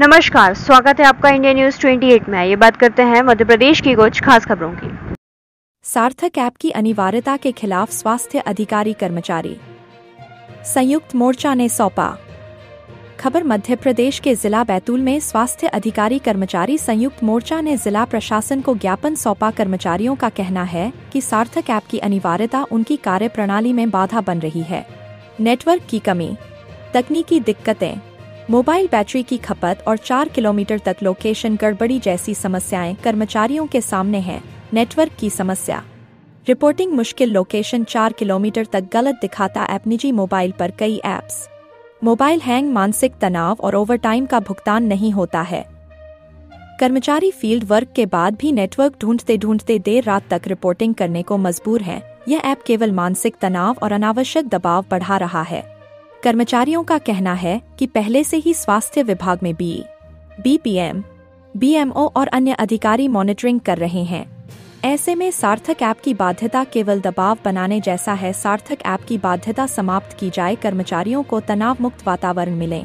नमस्कार, स्वागत है आपका इंडिया न्यूज 28 में। ये बात करते हैं मध्य प्रदेश की कुछ खास खबरों की। सार्थक ऐप की अनिवार्यता के खिलाफ स्वास्थ्य अधिकारी कर्मचारी, संयुक्त मोर्चा ने सौंपा। खबर मध्य प्रदेश के जिला बैतूल में स्वास्थ्य अधिकारी कर्मचारी संयुक्त मोर्चा ने जिला प्रशासन को ज्ञापन सौंपा। कर्मचारियों का कहना है कि सार्थक ऐप की अनिवार्यता उनकी कार्यप्रणाली में बाधा बन रही है। नेटवर्क की कमी, तकनीकी दिक्कतें, मोबाइल बैटरी की खपत और 4 किलोमीटर तक लोकेशन गड़बड़ी जैसी समस्याएं कर्मचारियों के सामने हैं। नेटवर्क की समस्या, रिपोर्टिंग मुश्किल, लोकेशन 4 किलोमीटर तक गलत दिखाता ऐप, निजी मोबाइल पर कई ऐप्स, मोबाइल हैंग, मानसिक तनाव और ओवरटाइम का भुगतान नहीं होता है। कर्मचारी फील्ड वर्क के बाद भी नेटवर्क ढूंढते ढूंढते देर रात तक रिपोर्टिंग करने को मजबूर हैं। यह ऐप केवल मानसिक तनाव और अनावश्यक दबाव बढ़ा रहा है। कर्मचारियों का कहना है कि पहले से ही स्वास्थ्य विभाग में बीपीएम, बीएमओ और अन्य अधिकारी मॉनिटरिंग कर रहे हैं। ऐसे में सार्थक ऐप की बाध्यता केवल दबाव बनाने जैसा है। सार्थक ऐप की बाध्यता समाप्त की जाए, कर्मचारियों को तनाव मुक्त वातावरण मिले।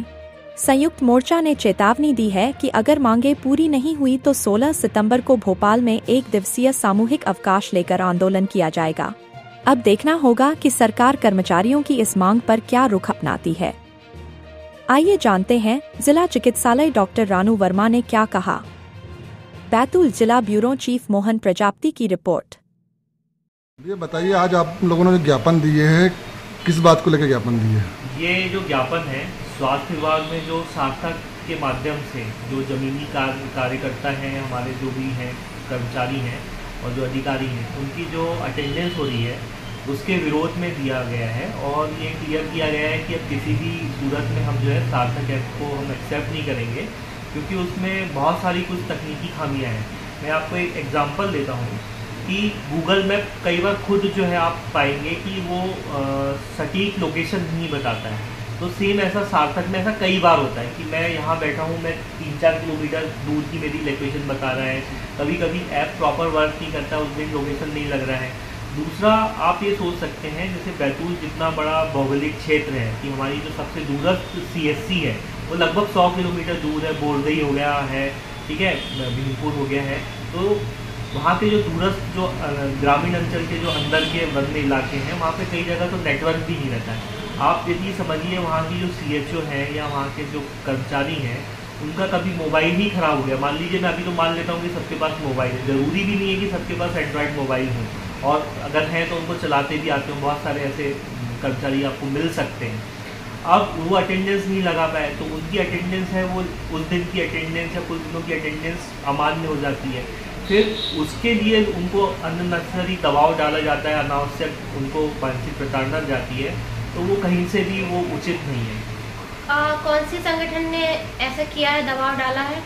संयुक्त मोर्चा ने चेतावनी दी है कि अगर मांगे पूरी नहीं हुई तो 16 सितंबर को भोपाल में 1 दिवसीय सामूहिक अवकाश लेकर आंदोलन किया जाएगा। अब देखना होगा कि सरकार कर्मचारियों की इस मांग पर क्या रुख अपनाती है। आइए जानते हैं जिला चिकित्सालय डॉक्टर रानू वर्मा ने क्या कहा। बैतूल जिला ब्यूरो चीफ मोहन प्रजापति की रिपोर्ट। ये बताइए, आज आप लोगों ने ज्ञापन दिए हैं, किस बात को लेकर ज्ञापन दिए हैं? ये जो ज्ञापन है, स्वास्थ्य विभाग में जो सार्थक के माध्यम से जो जमीनी कार्यकर्ता हैं, हमारे जो भी हैं कर्मचारी हैं और जो अधिकारी हैं, उनकी जो अटेंडेंस हो रही है उसके विरोध में दिया गया है। और ये क्लियर किया गया है कि अब किसी भी सूरत में हम जो है सार्थक ऐप को हम एक्सेप्ट नहीं करेंगे, क्योंकि उसमें बहुत सारी कुछ तकनीकी खामियां हैं। मैं आपको एक एग्जांपल देता हूँ कि गूगल मैप कई बार खुद जो है आप पाएंगे कि वो सटीक लोकेशन नहीं बताता है। तो सेम ऐसा सार्थक में ऐसा कई बार होता है कि मैं यहाँ बैठा हूँ, मैं 3-4 किलोमीटर दूर की मेरी लोकेशन बता रहा है। कभी कभी ऐप प्रॉपर वर्क नहीं करता, उस दिन लोकेशन नहीं लग रहा है। दूसरा, आप ये सोच सकते हैं जैसे बैतूल जितना बड़ा भौगोलिक क्षेत्र है कि हमारी जो सबसे दूरस्थ सीएससी है वो लगभग 100 किलोमीटर दूर है। बोरदई हो गया है, ठीक है, भीमपुर हो गया है। तो वहाँ के जो दूरस्थ जो ग्रामीण अंचल के जो अंदर के वन्य इलाके हैं, वहाँ पे कई जगह तो नेटवर्क भी नहीं रहता है। आप यदि समझिए वहाँ की जो सीएचओ हैं या वहाँ के जो कर्मचारी हैं, उनका कभी मोबाइल ही ख़राब हो गया, मान लीजिए, मैं अभी तो मान लेता हूँ कि सबके पास मोबाइल है, ज़रूरी भी नहीं है कि सबके पास एंड्रॉयड मोबाइल हो, और अगर हैं तो उनको चलाते भी आते हो। बहुत सारे ऐसे कर्मचारी आपको मिल सकते हैं। अब वो अटेंडेंस नहीं लगा पाए तो उनकी अटेंडेंस है वो उस दिन की अटेंडेंस या कुछ दिनों की अटेंडेंस अमान्य हो जाती है। फिर उसके लिए उनको अननेसेसरी दबाव डाला जाता है, अनावश्यक उनको मानसिक प्रताड़ना जाती है, तो वो कहीं से भी वो उचित नहीं है। कौन सी संगठन ने ऐसा किया है, दबाव डाला है?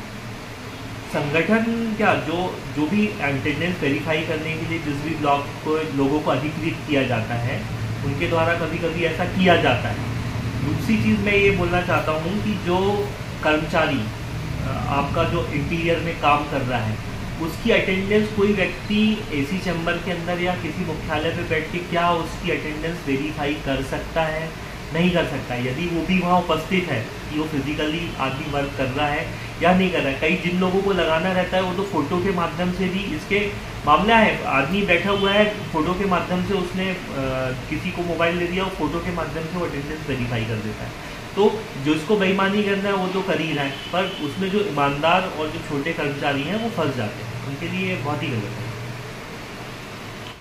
संगठन क्या, जो भी अटेंडेंस वेरीफाई करने के लिए जिस भी ब्लॉक को लोगों को अधिकृत किया जाता है, उनके द्वारा कभी कभी ऐसा किया जाता है। दूसरी चीज़ मैं ये बोलना चाहता हूँ कि जो कर्मचारी आपका जो इंटीरियर में काम कर रहा है, उसकी अटेंडेंस कोई व्यक्ति एसी चैम्बर के अंदर या किसी मुख्यालय पे बैठ के क्या उसकी अटेंडेंस वेरीफाई कर सकता है? नहीं कर सकता है। यदि वो भी वहाँ उपस्थित है कि वो फिजिकली आदमी वर्क कर रहा है या नहीं कर रहा है। कई जिन लोगों को लगाना रहता है वो तो फोटो के माध्यम से भी, इसके मामला है, आदमी बैठा हुआ है, फोटो के माध्यम से उसने किसी को मोबाइल दे दिया, वो फोटो के माध्यम से वो अटेंडेंस वेरीफाई कर देता है। तो जो इसको बेईमानी करना है वो तो कर ही रहा है, पर उसमें जो ईमानदार और जो छोटे कर्मचारी हैं वो फंस जाते हैं, उनके लिए बहुत ही गलत है।